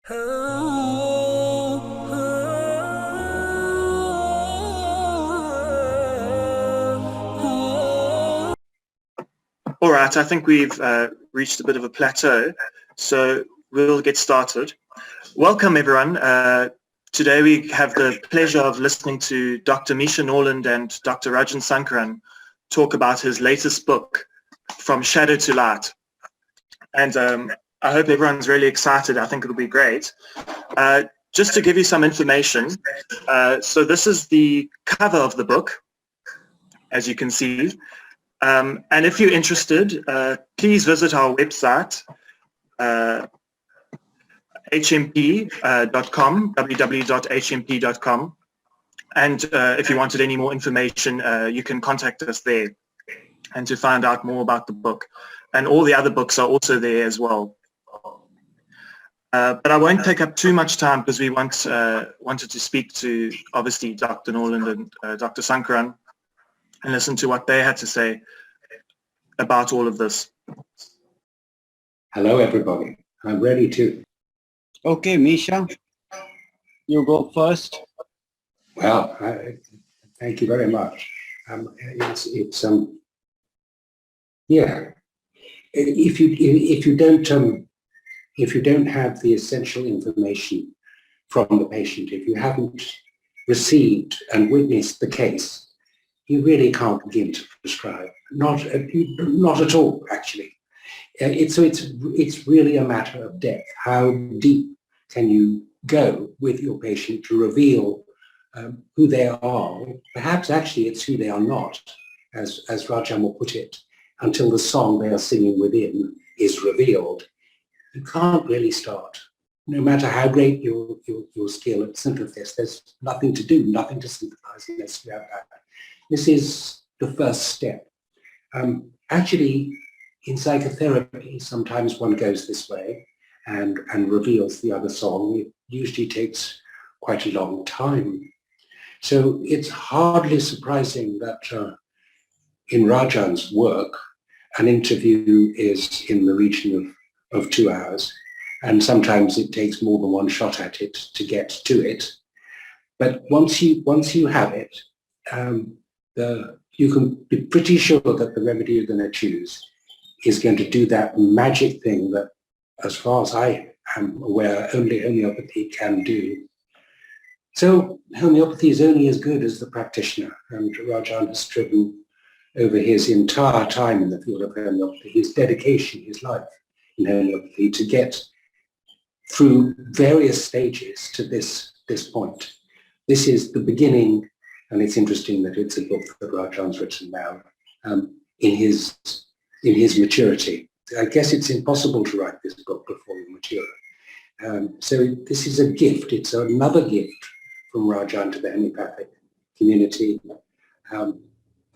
All right, I think we've reached a bit of a plateau, so we'll get started. Welcome, everyone. Today we have the pleasure of listening to Dr. Misha Norland and Dr. Rajan Sankaran talk about his latest book, From Shadow to Light. And I hope everyone's really excited. I think it'll be great. Just to give you some information, so this is the cover of the book, as you can see. And if you're interested, please visit our website, hmp.com, www.hmp.com. And if you wanted any more information, you can contact us there and to find out more about the book. And all the other books are also there as well. But I won't take up too much time because we wanted to speak to, obviously, Dr. Norland and Dr. Sankaran and listen to what they had to say about all of this. Hello, everybody. I'm ready to. Okay, Misha, you go first. Well, thank you very much. Yeah. If you don't have the essential information from the patient, if you haven't received and witnessed the case, you really can't begin to prescribe. Not at all, actually. It's really a matter of depth. How deep can you go with your patient to reveal who they are? Perhaps actually it's who they are not, as Rajan will put it, until the song they are singing within is revealed. You can't really start. No matter how great your skill at synthesis, there's nothing to do, nothing to synthesize unless you have that. This is the first step. Actually, in psychotherapy, sometimes one goes this way and reveals the other song. It usually takes quite a long time. So it's hardly surprising that in Rajan's work, an interview is in the region of 2 hours, and sometimes it takes more than one shot at it to get to it. But once you have it, you can be pretty sure that the remedy you're going to choose is going to do that magic thing that, as far as I am aware, only homeopathy can do. So homeopathy is only as good as the practitioner, and Rajan has striven over his entire time in the field of homeopathy, his dedication, his life in homeopathy, to get through various stages to this point. This is the beginning, and it's interesting that it's a book that Rajan's written now in his maturity. I guess it's impossible to write this book before you mature. So this is a gift. It's another gift from Rajan to the homeopathic community.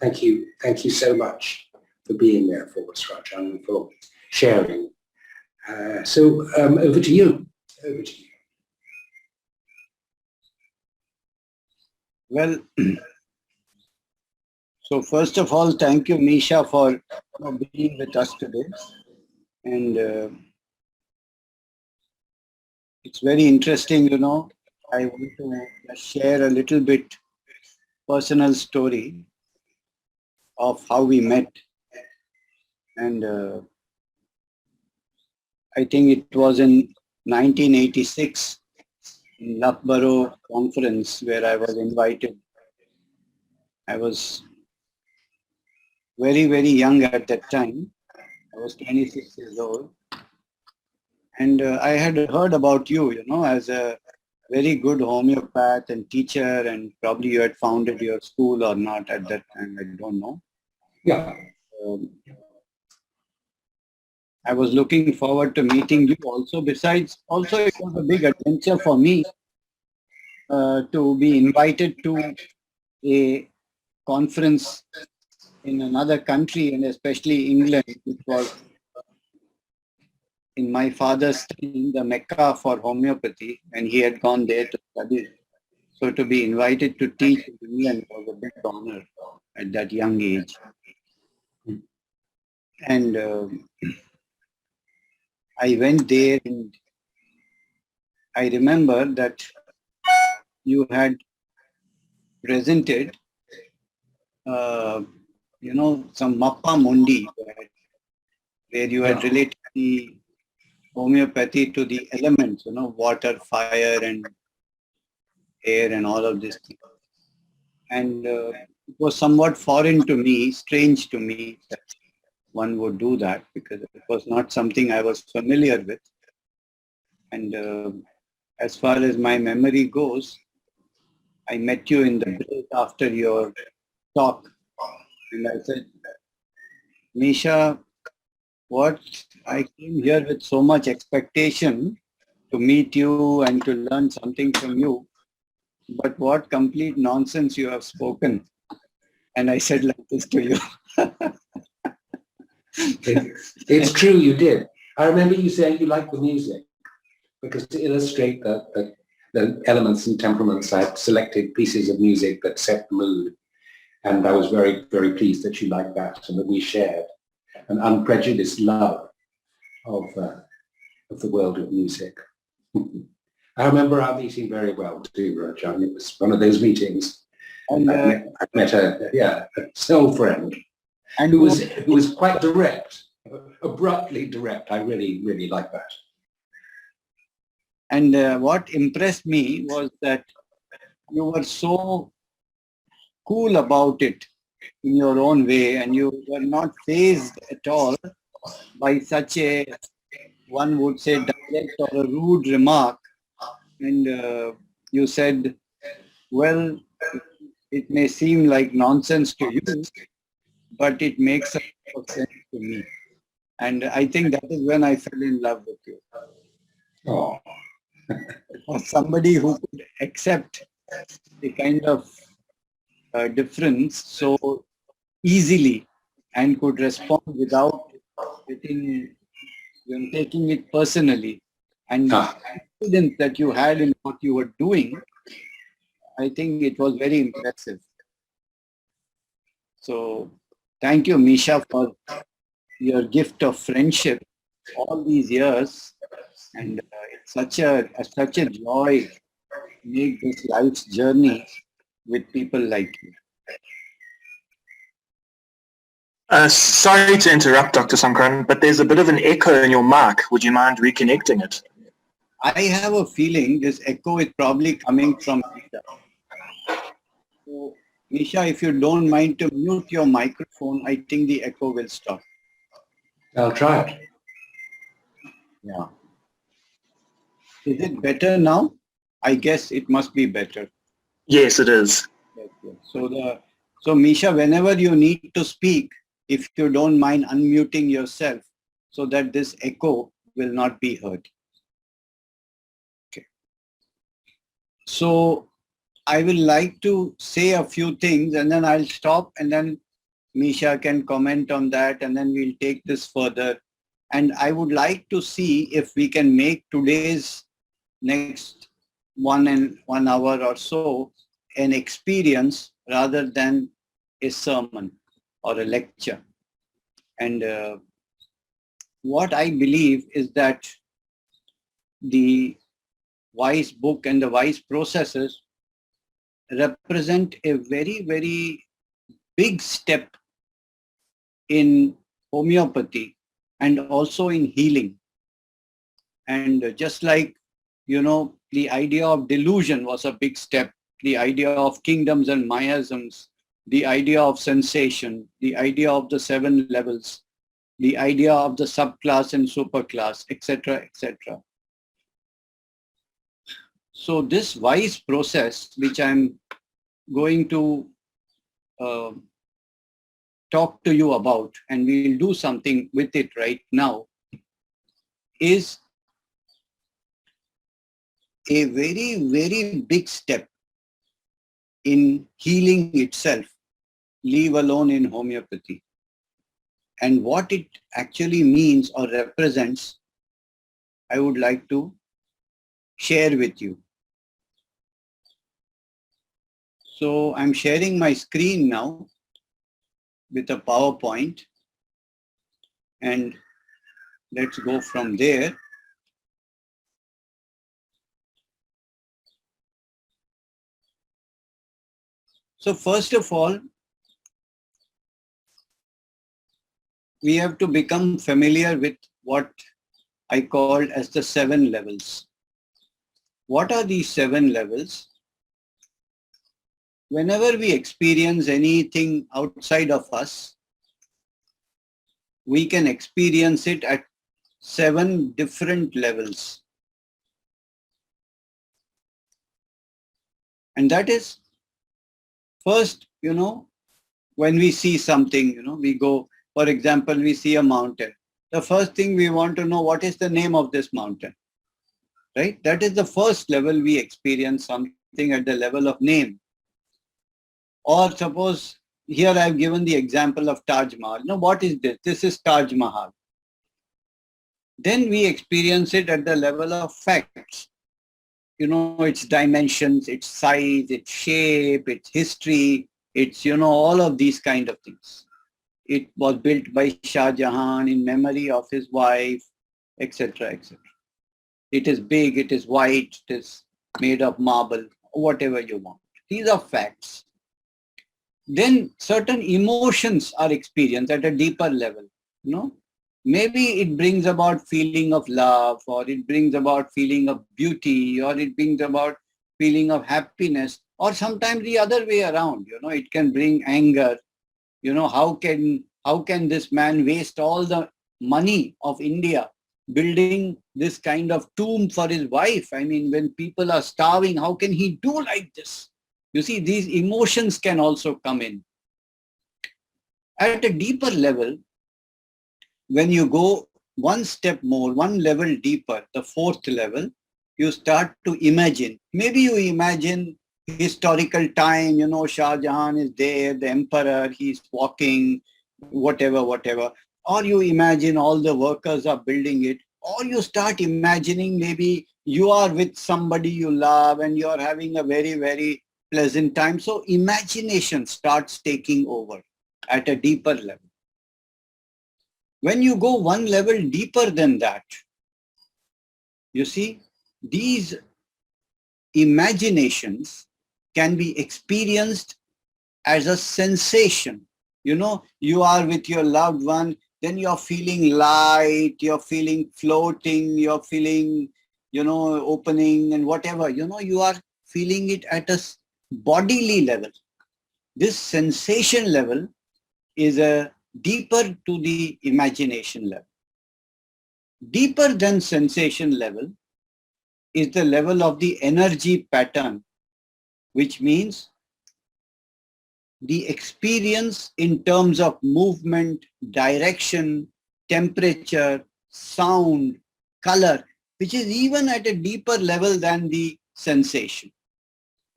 Thank you so much for being there for us, Rajan, and for sharing. So over to you. Over to you. Well, so first of all, thank you, Misha, for being with us today. And it's very interesting, I want to share a little bit personal story of how we met. And I think it was in 1986 in Loughborough conference where I was invited. I was very, very young at that time. I was 26 years old. And I had heard about you, as a very good homeopath and teacher, and probably you had founded your school or not at that time, I don't know. Yeah. I was looking forward to meeting you also. Besides, also it was a big adventure for me to be invited to a conference in another country, and especially England, which was in my father's time the Mecca for homeopathy, and he had gone there to study. So to be invited to teach in England was a big honor at that young age. And I went there, and I remember that you had presented, some Mappa Mundi, where you had related the homeopathy to the elements, water, fire, and air, and all of this thing. And it was somewhat foreign to me, strange to me that one would do that, because it was not something I was familiar with. And as far as my memory goes, I met you in the break after your talk, and I said, Misha, what I came here with so much expectation to meet you and to learn something from you, but what complete nonsense you have spoken. And I said like this to you. It's true, you did. I remember you saying you liked the music, because to illustrate the elements and temperaments, I selected pieces of music that set the mood. And I was very, very pleased that you liked that and that we shared an unprejudiced love of the world of music. I remember our meeting very well too, Rajan. It was one of those meetings. And I met a soul friend, and who was quite direct, abruptly direct. I really, really like that. And what impressed me was that you were so cool about it in your own way, and you were not fazed at all by such a, one would say, direct or a rude remark. And you said, well, it may seem like nonsense to you, but it makes a lot of sense to me. And I think that is when I fell in love with you. Oh. For somebody who could accept the kind of difference so easily and could respond without taking it personally, and the confidence that you had in what you were doing, I think it was very impressive. So thank you, Misha, for your gift of friendship all these years. And it's such a joy to make this life's journey with people like you. Sorry to interrupt, Dr. Sankaran, but there's a bit of an echo in your mic. Would you mind reconnecting it? I have a feeling this echo is probably coming from Misha. So, Misha, if you don't mind to mute your microphone, I think the echo will stop. I'll try it. Yeah. Is it better now? I guess it must be better. Yes, it is. Yes. So Misha, whenever you need to speak, if you don't mind unmuting yourself so that this echo will not be heard. Okay. So I will like to say a few things, and then I'll stop, and then Misha can comment on that, and then we'll take this further. And I would like to see if we can make today's next 1 hour or so an experience rather than a sermon or a lecture. And what I believe is that the wise book and the wise processes represent a very, very big step in homeopathy and also in healing. And just like, the idea of delusion was a big step, the idea of kingdoms and miasms, the idea of sensation, the idea of the 7 levels, the idea of the subclass and superclass, etc., etc. So this wise process, which I'm going to talk to you about, and we'll do something with it right now, is a very, very big step in healing itself, leave alone in homeopathy. And what it actually means or represents, I would like to share with you. So I'm sharing my screen now with a PowerPoint, and let's go from there. So first of all, we have to become familiar with what I called as the 7 levels. What are these 7 levels? Whenever we experience anything outside of us, we can experience it at 7 different levels. And that is, first, when we see something, we go, for example, we see a mountain. The first thing we want to know, what is the name of this mountain? Right? That is the first level we experience something at the level of name. Or suppose, here I've given the example of Taj Mahal. Now, what is this? This is Taj Mahal. Then we experience it at the level of facts. Its dimensions, its size, its shape, its history, its, all of these kind of things. It was built by Shah Jahan in memory of his wife, etc., etc. It is big, it is white, it is made of marble, whatever you want. These are facts. Then certain emotions are experienced at a deeper level. Maybe it brings about feeling of love, or it brings about feeling of beauty, or it brings about feeling of happiness, or sometimes the other way around. It can bring anger. How can this man waste all the money of India building this kind of tomb for his wife? I mean, when people are starving, how can he do like this? You see, these emotions can also come in. At a deeper level, when you go one step more, one level deeper, the 4th level, you start to imagine. Maybe you imagine historical time, Shah Jahan is there, the emperor, he's walking, whatever. Or you imagine all the workers are building it. Or you start imagining maybe you are with somebody you love and you're having a very, very pleasant time. So imagination starts taking over at a deeper level. When you go one level deeper than that, you see, these imaginations can be experienced as a sensation. You are with your loved one, then you're feeling light, you're feeling floating, you're feeling, opening and whatever, you are feeling it at a bodily level. This sensation level is a deeper to the imagination level. Deeper than sensation level is the level of the energy pattern, which means the experience in terms of movement, direction, temperature, sound, color, which is even at a deeper level than the sensation.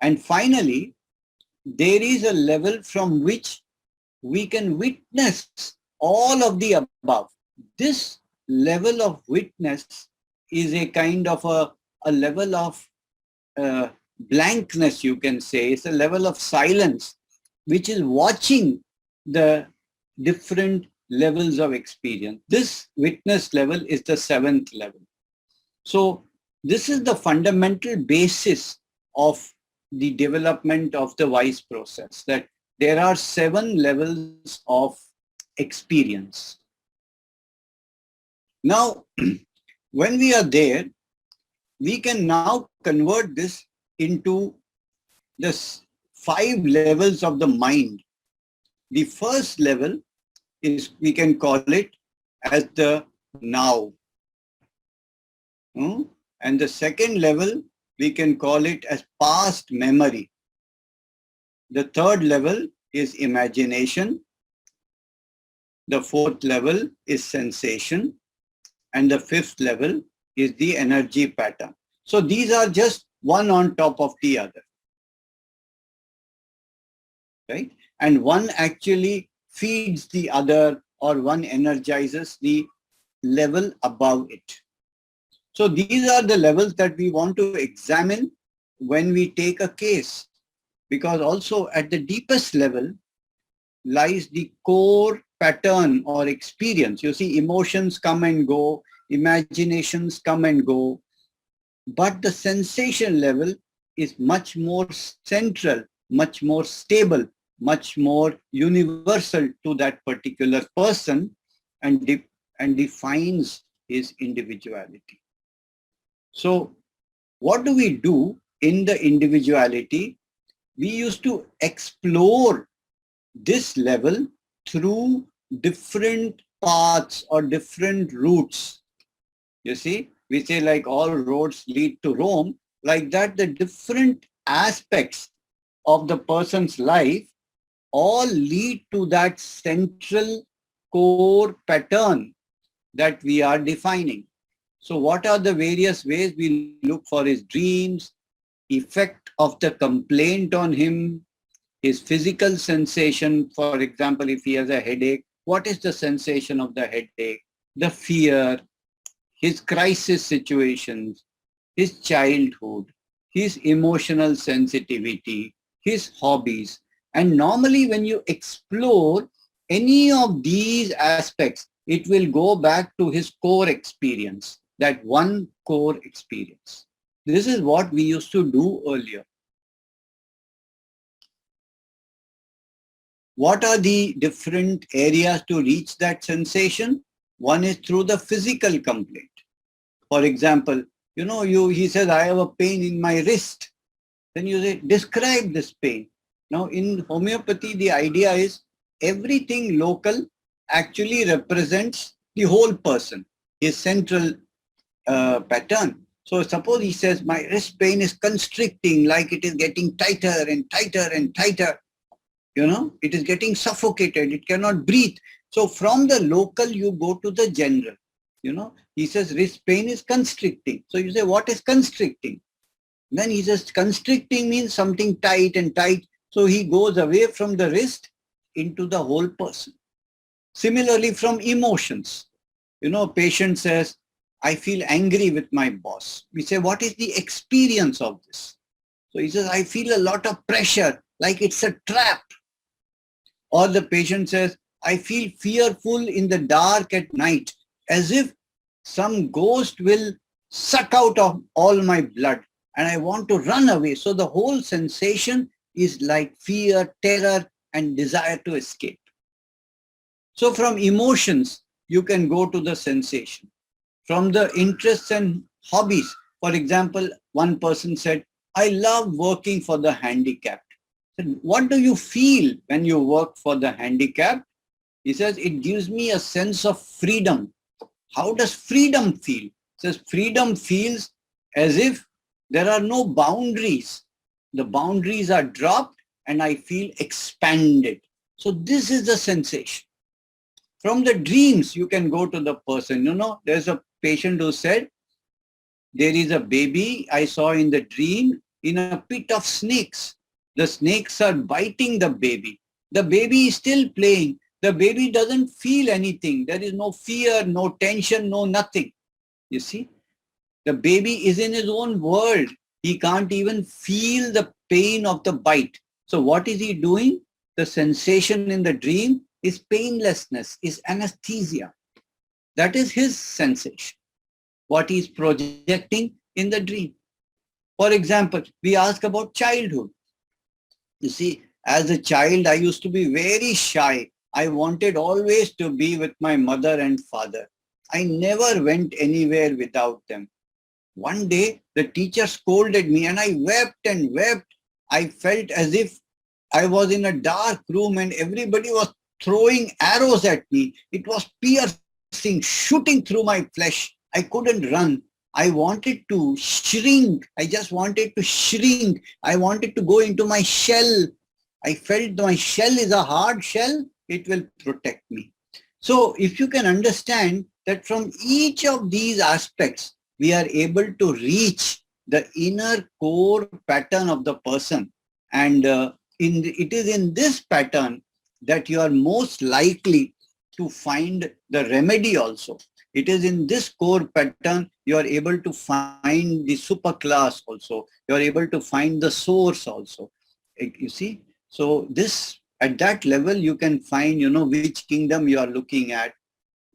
And finally, there is a level from which we can witness all of the above. This level of witness is a kind of a level of blankness, you can say. It's a level of silence, which is watching the different levels of experience. This witness level is the 7th level. So this is the fundamental basis of the development of the wise process, that there are 7 levels of experience. Now, when we are there, we can now convert this into the 5 levels of the mind. The first level is, we can call it as the now. And the second level, we can call it as past memory. The third level is imagination. The 4th level is sensation. And the 5th level is the energy pattern. So these are just one on top of the other. Right? And one actually feeds the other, or one energizes the level above it. So these are the levels that we want to examine when we take a case, because also at the deepest level lies the core pattern or experience. You see, emotions come and go, imaginations come and go, but the sensation level is much more central, much more stable, much more universal to that particular person, and defines his individuality. So what do we do in the individuality? We used to explore this level through different paths or different routes. You see, we say like all roads lead to Rome, like that the different aspects of the person's life all lead to that central core pattern that we are defining. So what are the various ways? We look for his dreams, effect of the complaint on him, his physical sensation. For example, if he has a headache, what is the sensation of the headache, the fear, his crisis situations, his childhood, his emotional sensitivity, his hobbies. And normally when you explore any of these aspects, it will go back to his core experience, that one core experience. This is what we used to do earlier. What are the different areas to reach that sensation? One is through the physical complaint. For example, he says, I have a pain in my wrist. Then you say, describe this pain. Now in homeopathy, the idea is everything local actually represents the whole person, his central pattern. So suppose he says, my wrist pain is constricting, like it is getting tighter and tighter and tighter. It is getting suffocated, it cannot breathe. So from the local, you go to the general. He says wrist pain is constricting. So you say, what is constricting? Then he says constricting means something tight and tight. So he goes away from the wrist into the whole person. Similarly, from emotions, patient says, I feel angry with my boss. We say, what is the experience of this? So he says, I feel a lot of pressure, like it's a trap. Or the patient says, I feel fearful in the dark at night, as if some ghost will suck out of all my blood and I want to run away. So the whole sensation is like fear, terror, and desire to escape. So from emotions, you can go to the sensation. From the interests and hobbies, for example, one person said, I love working for the handicapped. I said, what do you feel when you work for the handicapped? He says, it gives me a sense of freedom. How does freedom feel? He says, freedom feels as if there are no boundaries. The boundaries are dropped and I feel expanded. So this is the sensation. From the dreams, you can go to the person. There's a patient who said, there is a baby I saw in the dream in a pit of snakes. The snakes are biting the baby. The baby is still playing. The baby doesn't feel anything. There is no fear, no tension, no nothing. You see, the baby is in his own world. He can't even feel the pain of the bite. So what is he doing? The sensation in the dream is painlessness, is anesthesia. That is his sensation, what he is projecting in the dream. For example, we ask about childhood. You see, as a child, I used to be very shy. I wanted always to be with my mother and father. I never went anywhere without them. One day, the teacher scolded me and I wept and wept. I felt as if I was in a dark room and everybody was throwing arrows at me. It was piercing, shooting through my flesh. I couldn't run. I wanted to shrink. I just wanted to shrink. I wanted to go into my shell. I felt my shell is a hard shell. It will protect me. So if you can understand that from each of these aspects, we are able to reach the inner core pattern of the person. And it is in this pattern that you are most likely to find the remedy also. It is in this core pattern you are able to find the superclass also. You are able to find the source also. You see? So this, at that level, you can find, which kingdom you are looking at,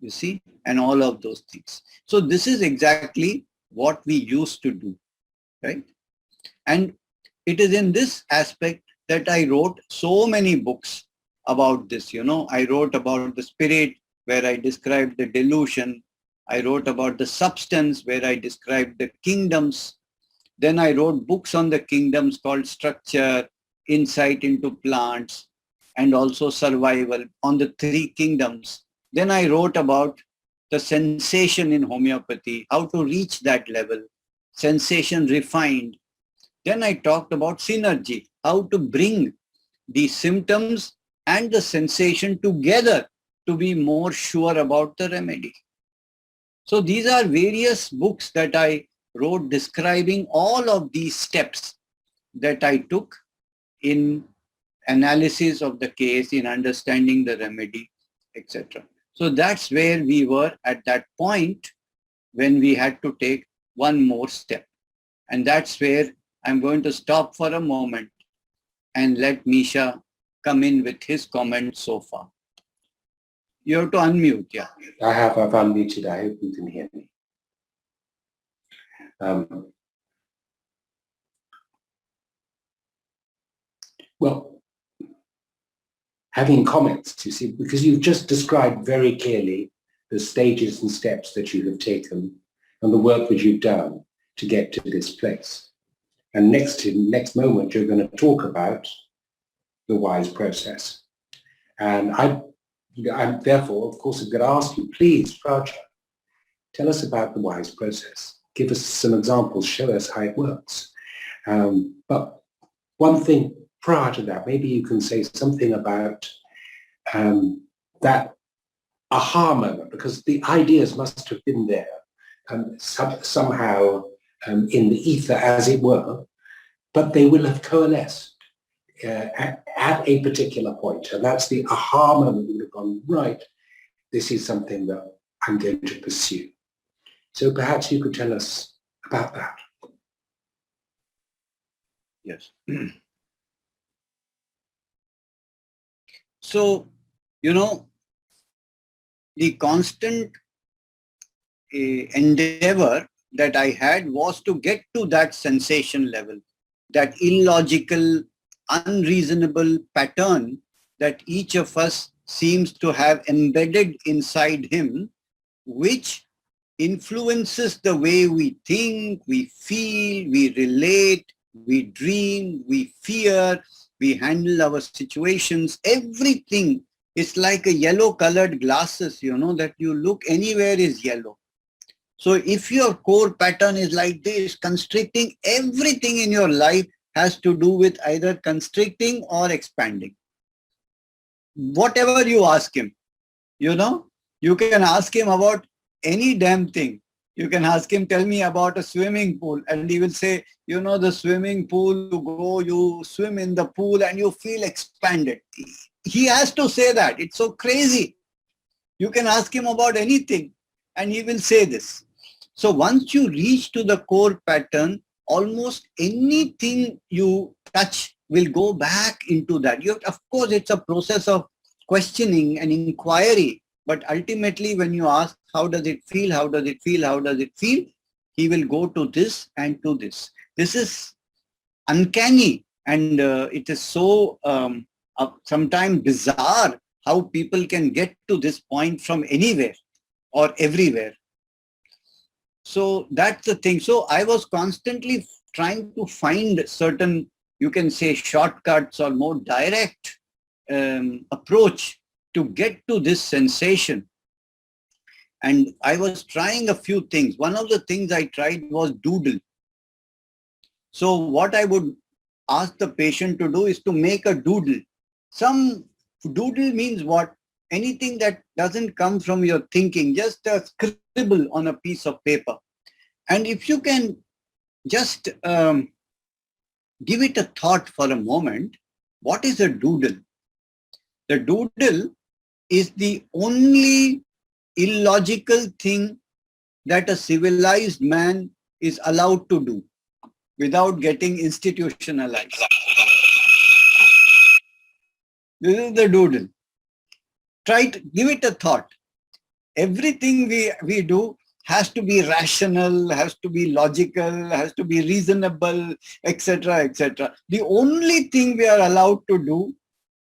you see, and all of those things. So this is exactly what we used to do, right? And it is in this aspect that I wrote so many books about this. I wrote about the spirit, where I described the delusion. I wrote about the substance, where I described the kingdoms. Then I wrote books on the kingdoms called Structure, Insight into Plants, and also Survival, on the 3 kingdoms. Then I wrote about the sensation in homeopathy, how to reach that level, sensation refined. Then I talked about synergy, how to bring the symptoms and the sensation together to be more sure about the remedy. So these are various books that I wrote describing all of these steps that I took in analysis of the case, in understanding the remedy, etc. So that's where we were at that point when we had to take one more step. And that's where I'm going to stop for a moment and let Misha come in with his comments so far. You have to unmute, yeah. I've unmuted. I hope you can hear me. Well, having comments, you see, because you've just described very clearly the stages and steps that you have taken and the work that you've done to get to this place. And next moment, you're going to talk about the WISE process. And I'm therefore, of course, I'm going to ask you, please, Rajan, tell us about the WISE process. Give us some examples, show us how it works. But one thing prior to that, maybe you can say something about that aha moment, because the ideas must have been there somehow in the ether, as it were, but they will have coalesced at a particular point. And that's the aha moment. We've gone, right, this is something that I'm going to pursue. So perhaps you could tell us about that. Yes. So, the constant endeavor that I had was to get to that sensation level, that illogical, unreasonable pattern that each of us seems to have embedded inside him, which influences the way we think, we feel, we relate, we dream, we fear, we handle our situations. Everything is like a yellow colored glasses, that you look anywhere is yellow. So if your core pattern is like this, constricting, everything in your life has to do with either constricting or expanding. Whatever you ask him, you can ask him about any damn thing. You can ask him, tell me about a swimming pool, and he will say, the swimming pool, you go, you swim in the pool and you feel expanded. He has to say that. It's so crazy. You can ask him about anything and he will say this. So once you reach to the core pattern, almost anything you touch will go back into that. Of course, it's a process of questioning and inquiry. But ultimately, when you ask, how does it feel? How does it feel? How does it feel? He will go to this and to this. This is uncanny. And it is so sometimes bizarre how people can get to this point from anywhere or everywhere. So that's the thing. So I was constantly trying to find certain, you can say, shortcuts or more direct approach to get to this sensation. And I was trying a few things. One of the things I tried was doodle. So what I would ask the patient to do is to make a doodle. Some doodle means what? Anything that doesn't come from your thinking, just a scribble on a piece of paper. And if you can just give it a thought for a moment, what is a doodle? The doodle is the only illogical thing that a civilized man is allowed to do without getting institutionalized. This is the doodle. Try to give it a thought. Everything we do has to be rational, has to be logical, has to be reasonable, etc., etc. The only thing we are allowed to do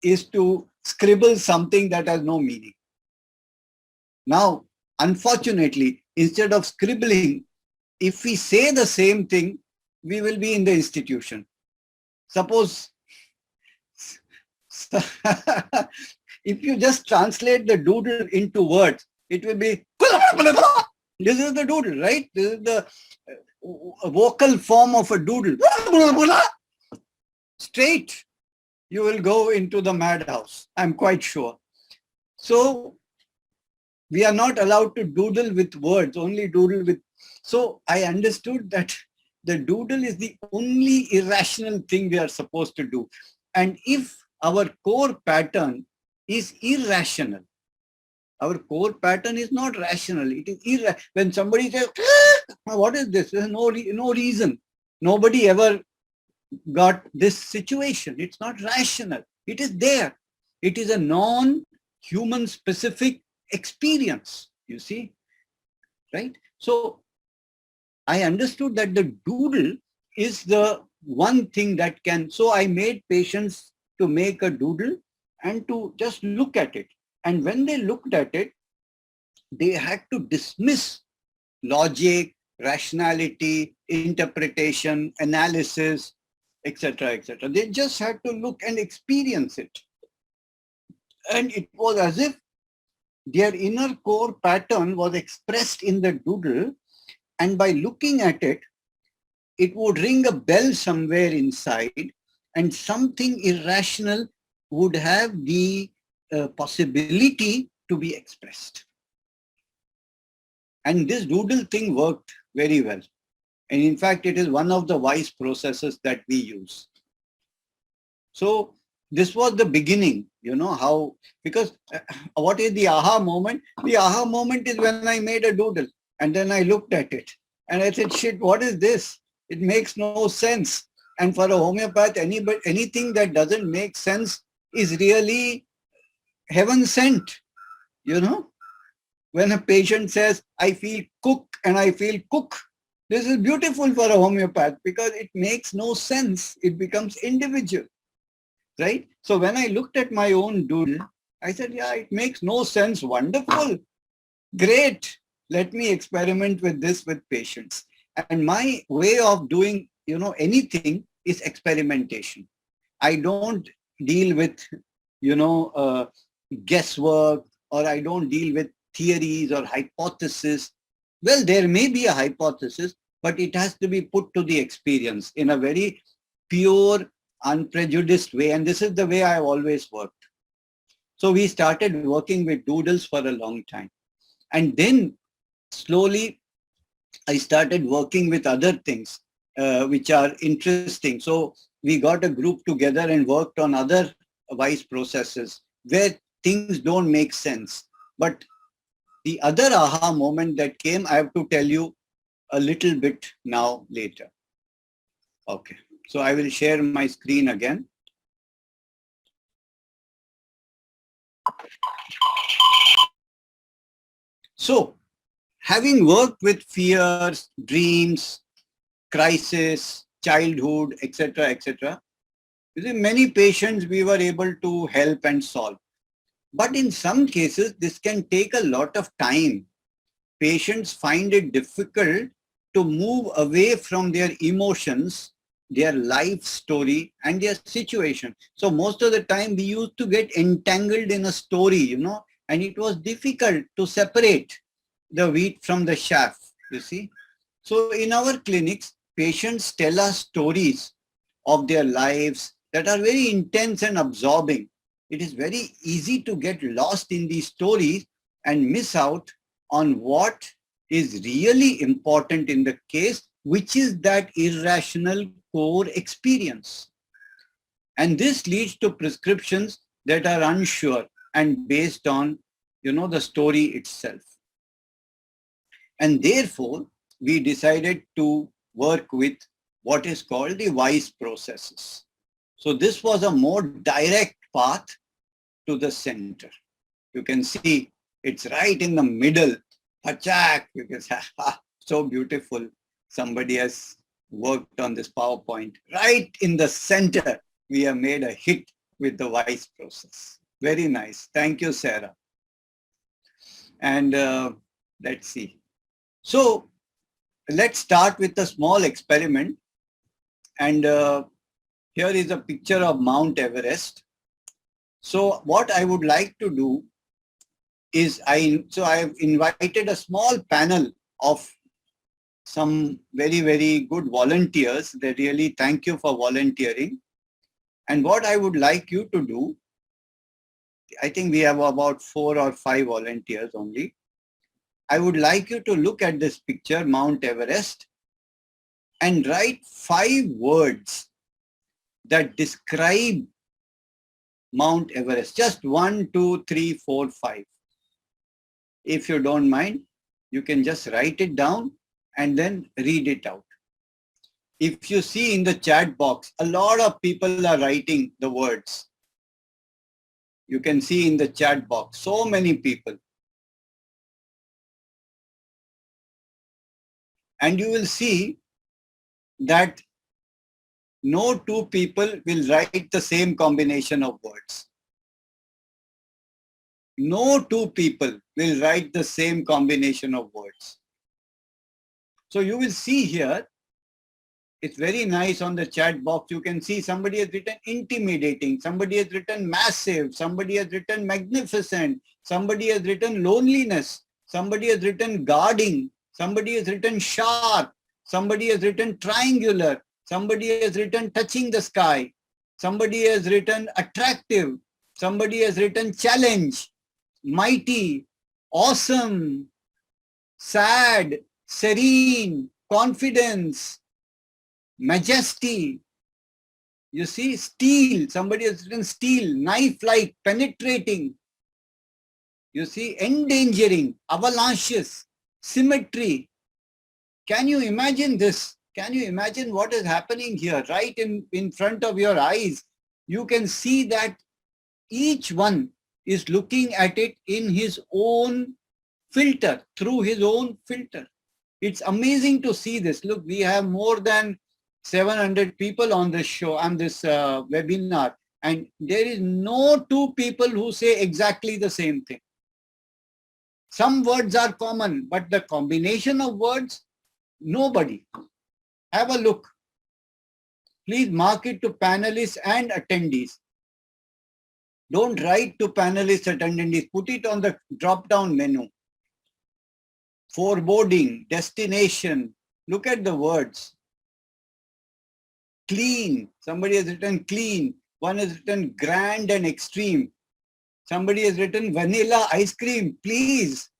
is to scribble something that has no meaning. Now, unfortunately, instead of scribbling, if we say the same thing, we will be in the institution. Suppose if you just translate the doodle into words, it will be this is the doodle, right? This is the vocal form of a doodle. Straight, you will go into the madhouse, I'm quite sure. So we are not allowed to doodle with words, only doodle with. So I understood that the doodle is the only irrational thing we are supposed to do. And if our core pattern is irrational, our core pattern is not rational. It is when somebody says, what is this? There's no reason. Nobody ever got this situation. It's not rational. It is there. It is a non-human specific experience, you see, right? So I understood that the doodle is the one thing that can, so I made patients to make a doodle and to just look at it. And when they looked at it, they had to dismiss logic, rationality, interpretation, analysis, etc., etc. They just had to look and experience it. And it was as if their inner core pattern was expressed in the doodle, and by looking at it, it would ring a bell somewhere inside, and something irrational would have the possibility to be expressed. And this doodle thing worked very well. And in fact, it is one of the wise processes that we use. So this was the beginning, you know, how, because what is the aha moment? The aha moment is when I made a doodle and then I looked at it and I said, shit, what is this? It makes no sense. And for a homeopath, anything that doesn't make sense is really heaven sent, you know. When a patient says, I feel cook and I feel cook, this is beautiful for a homeopath because it makes no sense. It becomes individual, right? So when I looked at my own doodle, I said, yeah, it makes no sense. Wonderful. Great. Let me experiment with this with patients. And my way of doing, you know, anything is experimentation. I don't deal with, you know, guesswork, or I don't deal with theories or hypothesis. Well, there may be a hypothesis, but it has to be put to the experience in a very pure, unprejudiced way. And this is the way I've always worked. So we started working with doodles for a long time. And then slowly I started working with other things which are interesting. So we got a group together and worked on other wise processes where things don't make sense. But the other aha moment that came, I have to tell you a little bit now later. Okay, so I will share my screen again. So, having worked with fears, dreams, crisis, childhood, etc., etc., you see, many patients we were able to help and solve. But in some cases, this can take a lot of time. Patients find it difficult to move away from their emotions, their life story, and their situation. So most of the time, we used to get entangled in a story, you know, and it was difficult to separate the wheat from the chaff, you see. So in our clinics, patients tell us stories of their lives that are very intense and absorbing. It is very easy to get lost in these stories and miss out on what is really important in the case, which is that irrational core experience. And this leads to prescriptions that are unsure and based on, you know, the story itself. And therefore, we decided to work with what is called the wise processes. So this was a more direct path to the center. You can see it's right in the middle Achak, you can say, so beautiful. Somebody has worked on this PowerPoint. Right in the center, we have made a hit with the vice process. Very nice. Thank you, Sarah. And let's see. So let's start with a small experiment. And here is a picture of Mount Everest. So what I would like to do is I've invited a small panel of some very, very good volunteers. They really thank you for volunteering. And what I would like you to do, I think we have about 4 or 5 volunteers only. I would like you to look at this picture, Mount Everest, and write 5 words that describe Mount Everest. Just 1, 2, 3, 4, 5. If you don't mind, you can just write it down and then read it out. If you see in the chat box, a lot of people are writing the words. You can see in the chat box, so many people. And you will see that no 2 people will write the same combination of words. No 2 people will write the same combination of words. So you will see here, it's very nice on the chat box. You can see somebody has written intimidating, somebody has written massive, somebody has written magnificent, somebody has written loneliness, somebody has written guarding, somebody has written sharp, somebody has written triangular, somebody has written touching the sky, somebody has written attractive, somebody has written challenge, mighty, awesome, sad, serene, confidence, majesty. You see, steel, somebody has written steel, knife-like, penetrating. You see, endangering, avalanches, symmetry. Can you imagine this? Can you imagine what is happening here right in front of your eyes? You can see that each one is looking at it in his own filter, through his own filter. It's amazing to see this. Look, we have more than 700 people on this show, on this webinar, and there is no 2 people who say exactly the same thing. Some words are common, but the combination of words, nobody. Have a look. Please mark it to panelists and attendees. Don't write to panelists and attendees. Put it on the drop-down menu. Foreboding, destination. Look at the words. Clean. Somebody has written clean. One has written grand and extreme. Somebody has written vanilla ice cream. Please.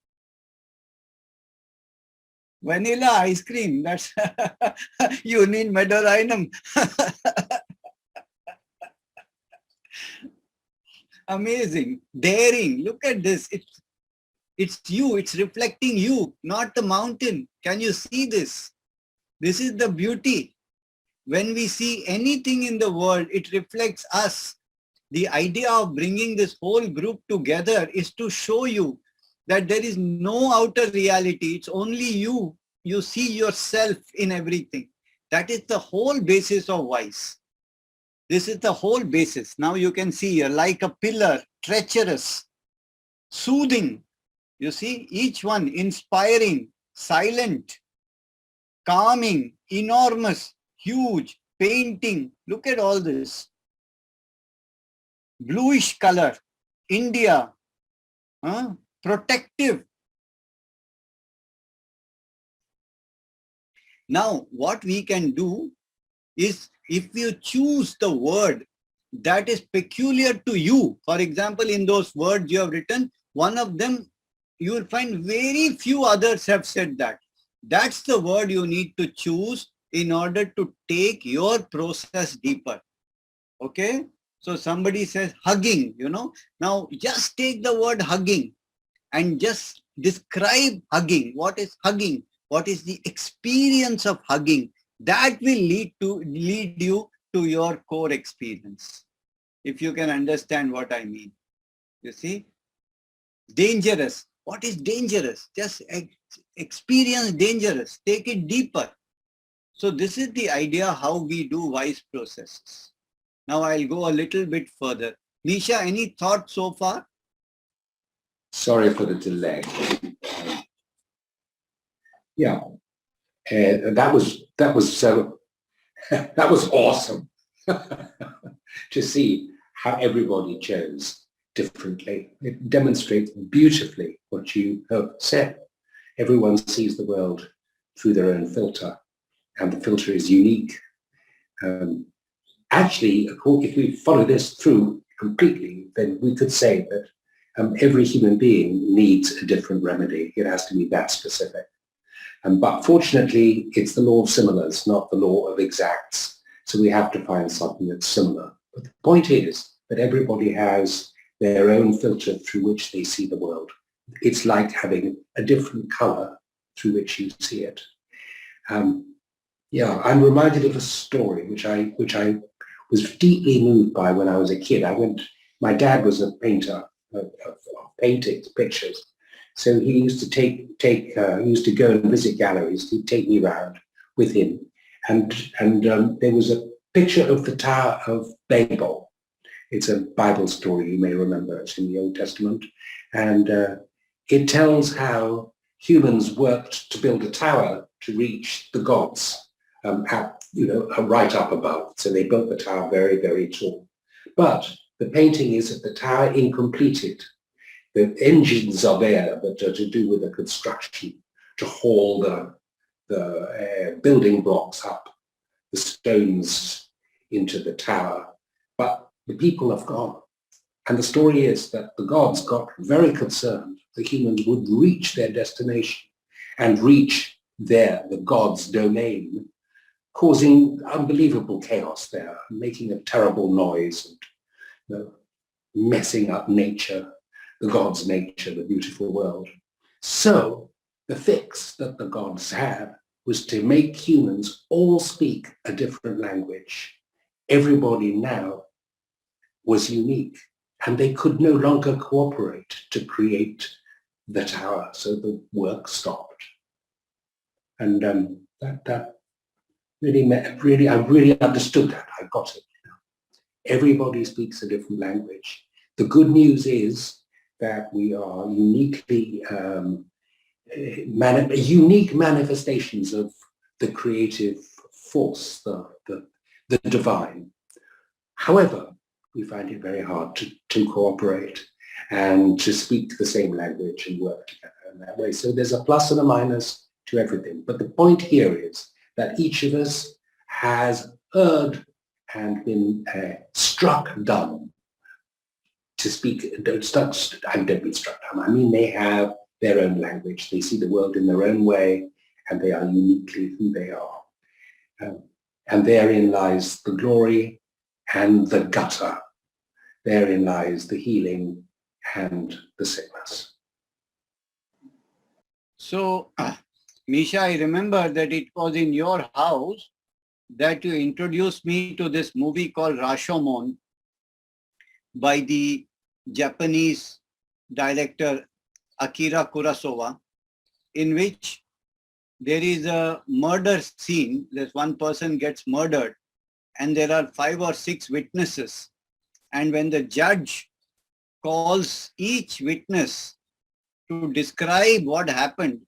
Vanilla ice cream. That's you need Medorinum. Amazing. Daring. Look at this. It's you. It's reflecting you, not the mountain. Can you see this? This is the beauty. When we see anything in the world, it reflects us. The idea of bringing this whole group together is to show you that there is no outer reality. It's only you. You see yourself in everything. That is the whole basis of wise. This is the whole basis. Now you can see you're like a pillar, treacherous, soothing. You see, each one inspiring, silent, calming, enormous, huge, painting. Look at all this. Bluish color, India, protective. Now, what we can do is, if you choose the word that is peculiar to you, for example, in those words you have written, one of them, you will find very few others have said that. That's the word you need to choose in order to take your process deeper. Okay? So somebody says hugging, you know. Now just take the word hugging and just describe hugging. What is hugging? What is the experience of hugging? That will lead you to your core experience. If you can understand what I mean. You see? Dangerous. What is dangerous? Just experience dangerous. Take it deeper. So this is the idea how we do wise processes. Now I'll go a little bit further. Nisha, any thoughts so far? Sorry for the delay. Yeah, that was so that was awesome to see how everybody chose differently. It demonstrates beautifully what you have said. Everyone sees the world through their own filter, and the filter is unique. Actually, if we follow this through completely, then we could say that every human being needs a different remedy. It has to be that specific. But fortunately, it's the law of similars, not the law of exacts. So we have to find something that's similar. But the point is that everybody has their own filter through which they see the world. It's like having a different color through which you see it. Yeah, I'm reminded of a story which I was deeply moved by when I was a kid. My dad was a painter of paintings, pictures. So he used to used to go and visit galleries. He'd take me around with him, and there was a picture of the Tower of Babel. It's a Bible story, you may remember. It's in the Old Testament, and it tells how humans worked to build a tower to reach the gods right up above. So they built the tower very, very tall. But the painting is at the tower incompleted. The engines are there that are to do with the construction, to haul the building blocks up, the stones into the tower. But the people have gone. And the story is that the gods got very concerned the humans would reach their destination and reach the gods' domain, causing unbelievable chaos there, making a terrible noise and messing up nature, the gods' nature, the beautiful world. So the fix that the gods had was to make humans all speak a different language. Everybody now was unique, and they could no longer cooperate to create the tower, so the work stopped. And that really, I really understood that. I got it. Everybody speaks a different language. The good news is that we are uniquely unique manifestations of the creative force, the divine. However, we find it very hard to cooperate and to speak the same language and work together in that way. So there's a plus and a minus to everything. But the point here is that each of us has heard and been struck dumb to speak. I don't mean struck dumb. I mean they have their own language. They see the world in their own way, and they are uniquely who they are. And therein lies the glory and the gutter. Therein lies the healing and the sickness. So, Misha, I remember that it was in your house that you introduced me to this movie called Rashomon by the Japanese director Akira Kurosawa, in which there is a murder scene. There's one person gets murdered and there are 5 or 6 witnesses. And when the judge calls each witness to describe what happened,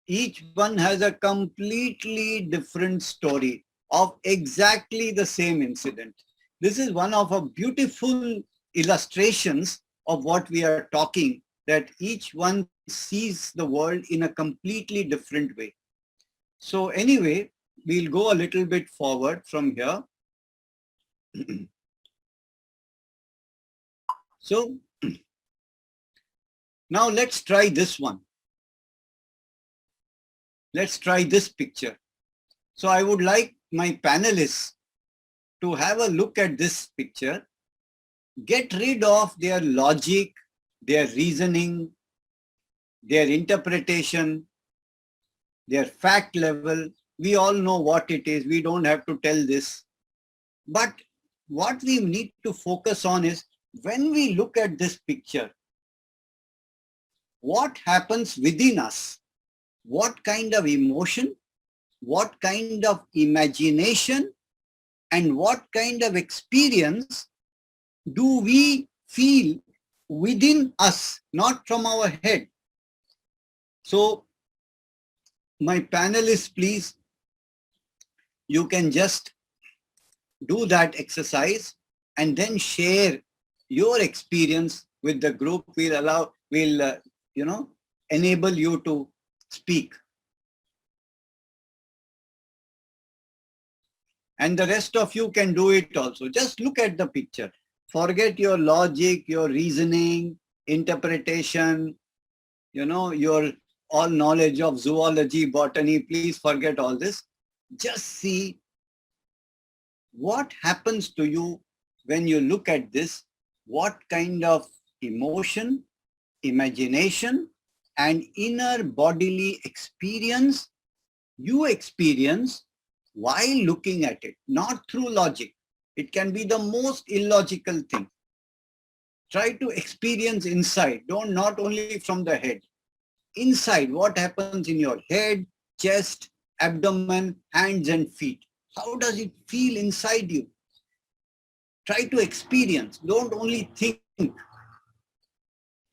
each one has a completely different story of exactly the same incident. This is one of a beautiful illustrations of what we are talking, that each one sees the world in a completely different way. So anyway, we'll go a little bit forward from here. So now let's try this one. Let's try this picture. So I would like my panelists to have a look at this picture, get rid of their logic, their reasoning, their interpretation, their fact level. We all know what it is. We don't have to tell this. But what we need to focus on is when we look at this picture, what happens within us, what kind of emotion, what kind of imagination, and what kind of experience do we feel within us, not from our head. So, my panelists, please, you can just do that exercise and then share your experience with the group. We'll enable you to speak. And the rest of you can do it also. Just look at the picture. Forget your logic, your reasoning, interpretation, your all knowledge of zoology, botany. Please forget all this. Just see what happens to you when you look at this, what kind of emotion, imagination, and inner bodily experience you experience while looking at it, not through logic. It can be the most illogical thing. Try to experience inside, not only from the head. Inside, what happens in your head, chest, abdomen, hands and feet. How does it feel inside you? Try to experience. Don't only think.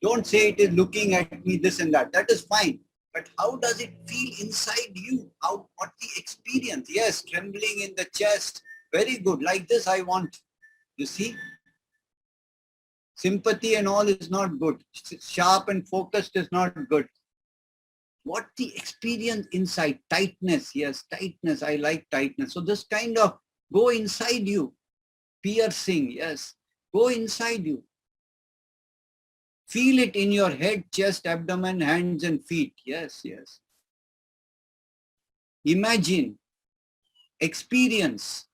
Don't say it is looking at me, this and that. That is fine. But how does it feel inside you? What the experience? Yes, trembling in the chest. Very good. Like this I want. You see? Sympathy and all is not good. Sharp and focused is not good. What the experience inside? Tightness. Yes, tightness. I like tightness. So this kind of go inside you. Piercing. Yes. Go inside you. Feel it in your head, chest, abdomen, hands and feet. Yes, yes. Imagine, experience.